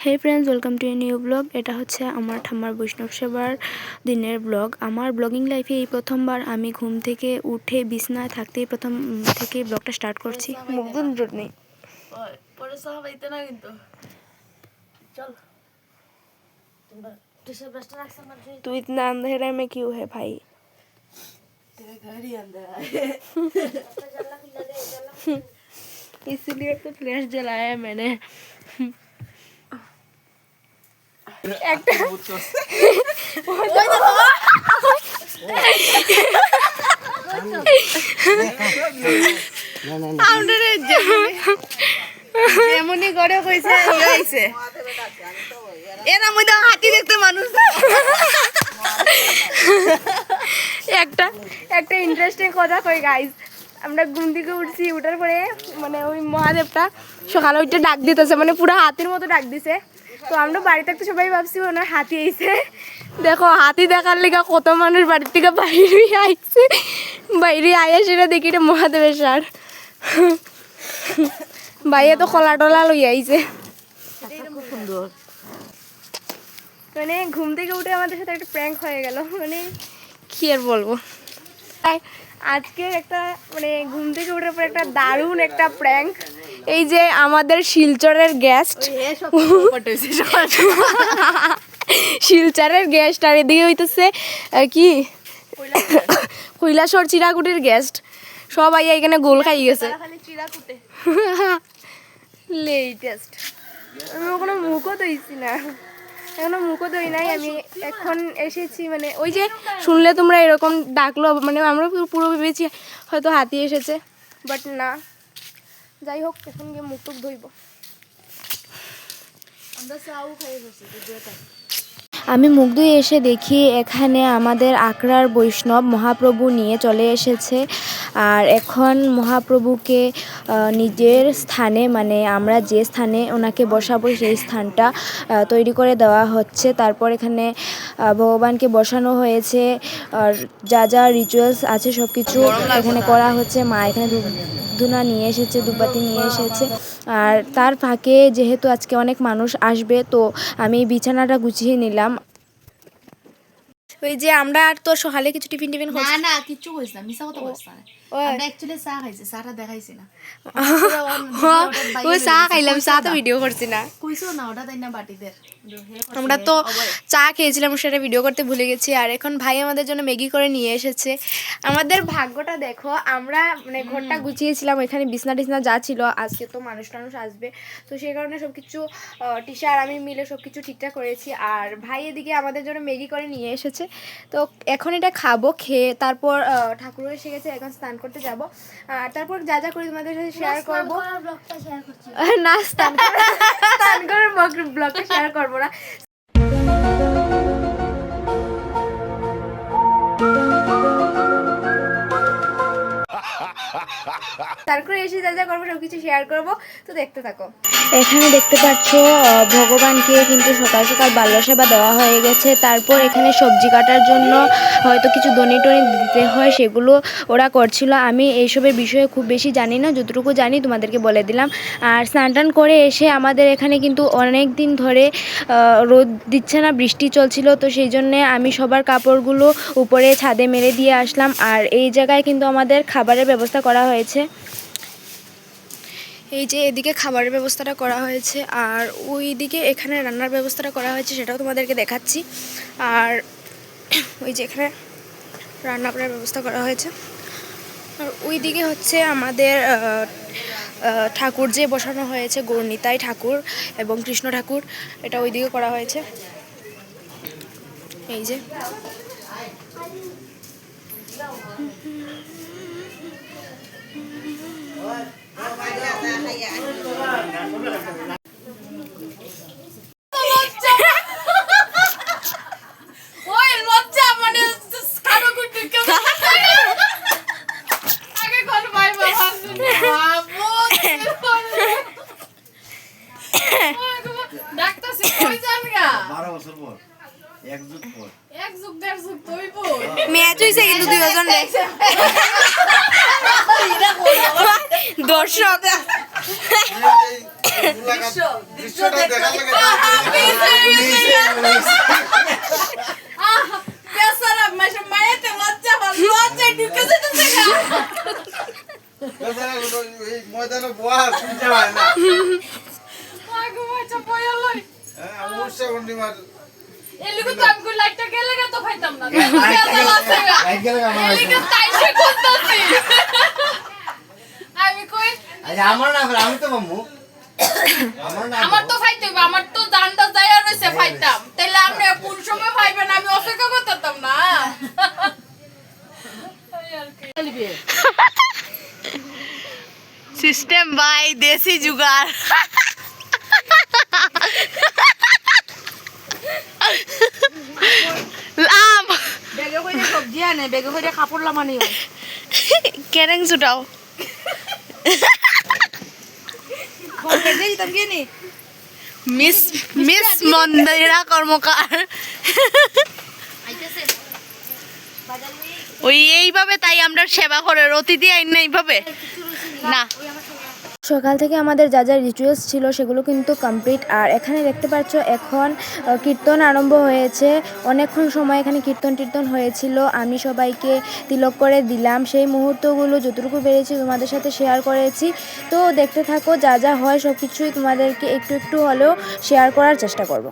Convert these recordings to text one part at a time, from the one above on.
Hey friends, welcome to a new blog. এটা হচ্ছে আমার ঠাম্মার বৈষ্ণব সেবার দিনের ব্লগ। আমার ব্লগিং লাইফে এই প্রথমবার আমি ঘুম থেকে উঠে বিছনায় থাকতেই প্রথম থেকে ব্লগটা স্টার্ট করছি। মুগ্ধন নেই तू इतना अंधेरे में क्यों है भाई? तेरा घर ही अंधेरा है। इसलिए तो फ्लैश जलाया है मैंने। একটা যেমনই গড়ে কইছে হইছে এরা মধ্যে হাতি দেখতে মানুষ একটা একটা ইন্টারেস্টিং কথা কই গাইস। আমরা ঘুম থেকে উঠছি, উঠার পরে মানে ওই মহাদেবটা সকালে ওইটা ডাক দিতেছে, মানে পুরো হাতির মতো ডাক দিছে। তো আমরা বাড়িতে একটা সবাই ভাবছি ওনার হাতি আইছে। দেখো হাতি দেখার লেগে কত মানুষ বাড়ির থেকে বাইরে আইছে। বাইরে আয়া সেটা দেখি এটা মহাদেবের সার। ভাইয়া তো কলা টলা লই আইছে। সুন্দর মানে ঘুম থেকে উঠে আমাদের সাথে একটা প্র্যাঙ্ক হয়ে গেল, মানে কি আর বলবো। আজকে একটা মানে ঘুম থেকে উঠার পর একটা দারুণ একটা প্র্যাঙ্ক। এই যে আমাদের শিলচরের গেস্ট, শিলচরের গেস্ট, আর এদিকে হইতেছে কি কৈলাসর চিরাকুটির গেস্ট। সবাই এখানে গোল খাই গেছে। লেটেস্ট আমি ওখানে মুখও দইছি না, এখনো মুখও দই নাই। আমি এখন এসেছি, মানে ওই যে শুনলে তোমরা এরকম ডাকলো, মানে আমরা পুরো ভেবেছি হয়তো হাতি এসেছে, বাট না। যাই হোক, এখন গিয়ে মুখ টুক ধুইব। আমি মুখ ধুয়ে এসে দেখি এখানে আমাদের আকরার বৈষ্ণব মহাপ্রভু নিয়ে চলে এসেছে। আর এখন মহাপ্রভুকে নিজের স্থানে, মানে আমরা যে স্থানে ওনাকে বসাবো সেই স্থানটা তৈরি করে দেওয়া হচ্ছে। তারপর এখানে ভগবানকে বসানো হয়েছে, আর যা যা রিচুয়ালস আছে সব কিছু এখানে করা হচ্ছে। মা এখানে ধূনা নিয়ে এসেছে, ধূপবাতি নিয়ে এসেছে। আর তার ফাঁকে যেহেতু আজকে অনেক মানুষ আসবে, তো আমি বিছানাটা গুছিয়ে নিলাম। ওই যে আমরা আর তো সকালে কিছু টিফিন না না কিছু কইছ না, মিছা কথা কইছ না। আমরা অ্যাকচুয়ালি চা খাইছি, চাটা দেখাইছি না। ওই চা খাইলাম, চা তো ভিডিও করছি না। কইছো না ওটা তাই না বাটিদের। আমরা তো চা খেয়েছিলাম, সেটা ভিডিও করতে ভুলে গেছি। আর এখন ভাই আমাদের জন্য ম্যাগি করে নিয়ে এসেছে। আমাদের ভাগ্যটা দেখো, আমরা মানে ঘরটা গুছিয়েছিলাম, এখানে বিছনা টিছনা যা ছিল। আজকে তো মানুষ টানুষ আসবে, তো সেই কারণে সব কিছু টিশা আর আমি মিলে সব কিছু ঠিকঠাক করেছি। আর ভাই এদিকে আমাদের জন্য ম্যাগি করে নিয়ে এসেছে। তো এখন এটা খাবো, খেয়ে তারপর ঠাকুর এসে গেছে, এখন স্নান করতে যাব। আর তারপর যা যা করি তোমাদের সাথে শেয়ার করবো। না, স্নান করে ব্লগটা শেয়ার করবো না। তারপরে এসে যা যা করবো সবকিছু শেয়ার করবো, তো দেখতে থাকো। এখানে দেখতে পাচ্ছ ভগবানকে কিন্তু সকাল সকাল বাল্য সেবা দেওয়া হয়ে গেছে। তারপর এখানে সবজি কাটার জন্য হয়তো কিছু দনি টনি দিতে হয়, সেগুলো ওরা করছিল। আমি এইসবের বিষয়ে খুব বেশি জানি না, যতটুকু জানি তোমাদেরকে বলে দিলাম। আর স্নান টান করে এসে আমাদের এখানে কিন্তু অনেক দিন ধরে রোদ দিচ্ছে না, বৃষ্টি চলছিল। তো সেই জন্যে আমি সবার কাপড়গুলো উপরে ছাদে মেলে দিয়ে আসলাম। আর এই জায়গায় কিন্তু আমাদের খাবারের ব্যবস্থা করা হয়েছে। এই যে এদিকে খাবারের ব্যবস্থাটা করা হয়েছে, আর ওই দিকে এখানে রান্নার ব্যবস্থাটা করা হয়েছে, সেটাও তোমাদেরকে দেখাচ্ছি। আর ওই যে এখানে রান্না করার ব্যবস্থা করা হয়েছে। আর ওই দিকে হচ্ছে আমাদের ঠাকুর যে বসানো হয়েছে, গৌরনিতাই ঠাকুর এবং কৃষ্ণ ঠাকুর, এটা ওই দিকে করা হয়েছে। এই যে ম্যাচ হয়েছে কিন্তু দুজন দর্শক বেচারা মায়েতে লজ্জা পাল লজ্জায় ঢুকে যেতেছে গা বেচারা এই ময়দানে বয়া শুনতে হয় না আগো বাচ্চা বয়া লই হ্যাঁ অবশ্যই পূর্ণিমার এলিগো তো আমি কই লাইটটা গেলে তো খাইতাম না বেচারা আছে গা এলিগো তাইছে করতেছি আমি কই আচ্ছা আমার না আমি তো মামু আমার তো ফাইতে হবে আমার তো জানটা যাইয়া রইছে ফাইতাম তাইলে আপনি কোন সময় ফাইবেন আমি অপেক্ষা করতাম না সিস্টেম বাই দেশি জুগার লাম বেগে কইরে সবজি আনে বেগে কইরে কাপড় লামানি হয় কেরেং ছুটাও বলতে দেই তুমি কি নি মিস মিস মন্দিরা কর্মকার আইতেছে ওই এইভাবে তাই আমরা সেবা করে অতিথি আইন না এইভাবে না সকাল থেকে আমাদের যা যা রিচুয়ালস ছিল সেগুলো কিন্তু কমপ্লিট। আর এখানে দেখতে পাচ্ছ এখন কীর্তন আরম্ভ হয়েছে। অনেকক্ষণ সময় এখানে কীর্তন হয়েছিল। আমি সবাইকে তিলক করে দিলাম। সেই মুহূর্তগুলো যতটুকু পেরেছি তোমাদের সাথে শেয়ার করেছি। তো দেখতে থাকো, যা যা হয় সব কিছুই তোমাদেরকে একটু একটু হলেও শেয়ার করার চেষ্টা করব।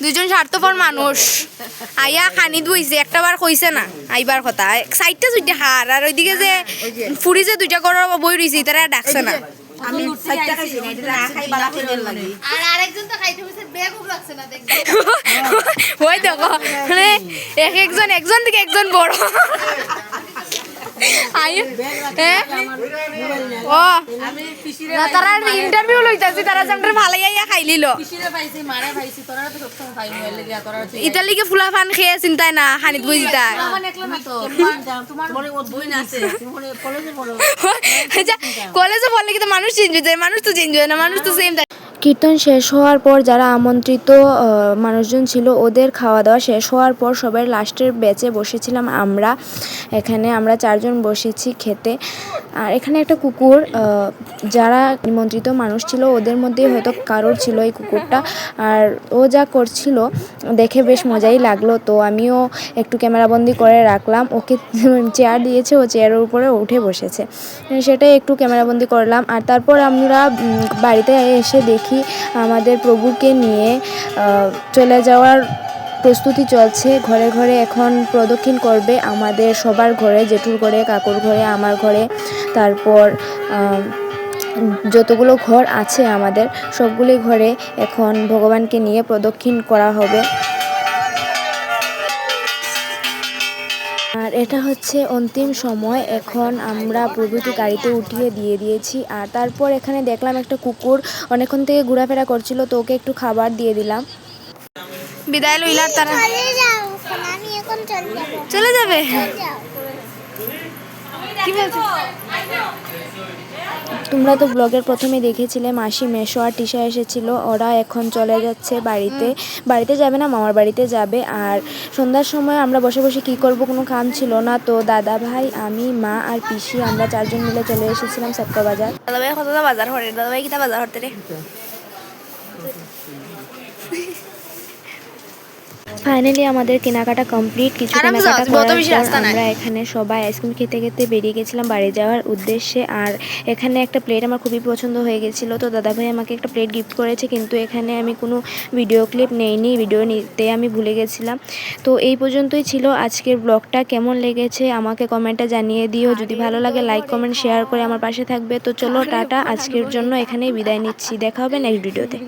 দুইজন স্বার্থপর মানুষ আইয়া খানি ধুইছে একটা বার কইছে না আইবার কথা সাইডটা সুইটা হার আর ওইদিকে যে ফুরি যে দুইটা করে বই রইছে তারা ডাকছে না আমি সাইডটা খাইছি না এটা না খাই বালা করে লাগি আর আরেকজন তো খাইতে হইছে ব্যাগও রাখছে না দেখো ওই দেখো মানে একজন থেকে একজন বড় আইও হ্যাঁ ও আমি পিসিরে না তারা ইন্টারভিউ লইতাছি তারা জামরে ভালাই আইয়া খাই লিল পিসিরে পাইছি মারে পাইছি তোরা তো সবসময় খাই নিয়ে লাগিয়া তোরা ইতালিকে ফুলা ফান খেয়ে চিন্তায় না খানিত বুঝিতা আমার একলা না তো তোমার মনে বই না আছে তুমি কলেজে পড়ো কলেজে পড়লে কিন্তু মানুষ চেঞ্জ হয়ে যায় মানুষ তো চেঞ্জ হয় না মানুষ তো সেম থাকে কীর্তন শেষ হওয়ার পর যারা আমন্ত্রিত মানুষজন ছিল ওদের খাওয়া দাওয়া শেষ হওয়ার পর সবাই লাস্টের ব্যাচে বসেছিলাম আমরা এখানে আমরা 4 জন বসেছি খেতে আর এখানে একটা কুকুর যারা নিমন্ত্রিত মানুষ ছিল ওদের মধ্যেই হয়তো কারোর ছিল এই কুকুরটা আর ও যা করছিল দেখে বেশ মজাই লাগলো তো আমিও একটু ক্যামেরাবন্দি করে রাখলাম ওকে চেয়ার দিয়েছে ও চেয়ারের উপরে উঠে বসেছে সেটাই একটু ক্যামেরাবন্দি করলাম আর তারপর আমরা বাড়িতে এসে দেখি আমাদের প্রভুকে নিয়ে চলে যাওয়ার প্রস্তুতি চলছে ঘরে ঘরে এখন প্রদক্ষিণ করবে আমাদের সবার ঘরে জেঠুর ঘরে কাকুর ঘরে আমার ঘরে তারপর যতগুলো ঘর আছে আমাদের সবগুলি ঘরে এখন ভগবানকে নিয়ে প্রদক্ষিণ করা হবে আর এটা হচ্ছে অন্তিম সময় এখন আমরা প্রভুকে গাড়িতে উঠিয়ে দিয়ে দিয়েছি আর তারপর এখানে দেখলাম একটা কুকুর অনেকক্ষণ থেকে ঘোরাফেরা করছিল তো ওকে একটু খাবার দিয়ে দিলাম বিদায় লইলার তারা আমি এখন চলে যাবে কি বলছো তোমরা তো ব্লগের প্রথমে দেখেছিলে মাসি মেশো আর টিশা এসেছিল ওরা এখন চলে যাচ্ছে বাড়িতে যাবে না মামার বাড়িতে যাবে আর সন্ধ্যার সময় আমরা বসে বসে কী করব কোনো কাম ছিল না তো দাদা ভাই আমি মা আর পিসি আমরা 4 জন মিলে চলে এসেছিলাম সবকা বাজার দাদা ভাই কতটা বাজার হরে দাদা ভাই কিটা বাজার হতে রে ফাইনালি আমাদের কেনাকাটা কমপ্লিট কিছু কেনাকাটা করার পর আমরা এখানে সবাই আইসক্রিম খেতে খেতে বেরিয়ে গেছিলাম বাড়ি যাওয়ার উদ্দেশ্যে আর এখানে একটা প্লেট আমার খুবই পছন্দ হয়ে গেছিলো তো দাদাভাই আমাকে একটা প্লেট গিফট করেছে কিন্তু এখানে আমি কোনো ভিডিও ক্লিপ নেইনি ভিডিও নিতে আমি ভুলে গেছিলাম তো এই পর্যন্তই ছিল আজকের ব্লগটা কেমন লেগেছে আমাকে কমেন্টে জানিয়ে দিও যদি ভালো লাগে লাইক কমেন্ট শেয়ার করে আমার পাশে থাকবে তো চলো টাটা আজকের জন্য এখানেই বিদায় নিচ্ছি দেখা হবে নেক্সট ভিডিওতে